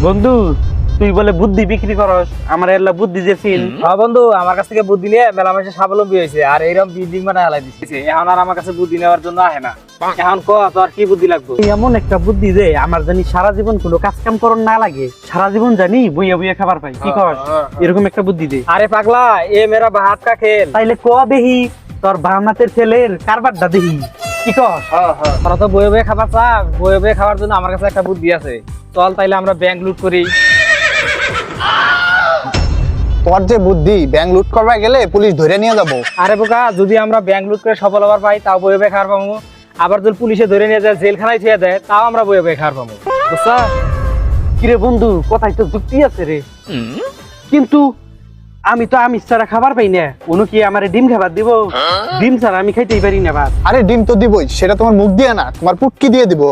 বন্ধু তুই বলে বুদ্ধি বিক্রি করস, আমার এলা বুদ্ধি দিয়েছিস। হ্যাঁ বন্ধু, আমার কাছ থেকে বুদ্ধি নিয়ে মেলা মানুষের স্বাবলম্বী হয়েছে, আর এইরকম বিল্ডিং বানায় হালাই দিচ্ছে। এখন আর আমার কাছে বুদ্ধি নেওয়ার জন্য আহে না। এখন ক তোর কি বুদ্ধি লাগবে? এমন একটা বুদ্ধি দে আমার জানি সারা জীবন কোনো কাজ কাম করন না লাগে, সারা জীবন জানি বইয়া বইয়া খাবার পাই। কি কর এরকম একটা বুদ্ধি দে। আরে পাগলা, এ মেরা ভাত কা খেল। তাইলে ক দেহি তোর বাহানাতের ছেলের কারবারটা দেহি। কি কর? তোরা তো বয়ে বয়ে খাবার চা, বয়ে বয়ে খাওয়ার জন্য আমার কাছে একটা বুদ্ধি আছে। চল তাইলে আমরা ব্যাংক লুট করি। তোর যে বুদ্ধি, ব্যাংক লুট করবা গেলে পুলিশ ধরে নিয়ে যাবো। আরে বোকা, যদি আমরা ব্যাংক লুট করে সফল হবার পাই তাও বয়ে বয়ে খাওয়ার পাবো। আবার যদি পুলিশে ধরে নিয়ে যায়, জেলখানায় ছেড়ে দেয়, তাও আমরা বয়ে বয়ে খাওয়ার পাবো। বুঝছা? কিরে বন্ধু, কথাই তো যুক্তি আছে রে, কিন্তু আমি তো আমিষ ছাড়া খাবার পাই না। কোনো কি আমার ডিম খাবার দিব? ডিম ছাড়া আমি খাইতেই পারি না ভাত। আরে ডিম তো দিবই, সেটা তোমার মুখ দিয়ে না, তোমার পুটকি দিয়ে দিব।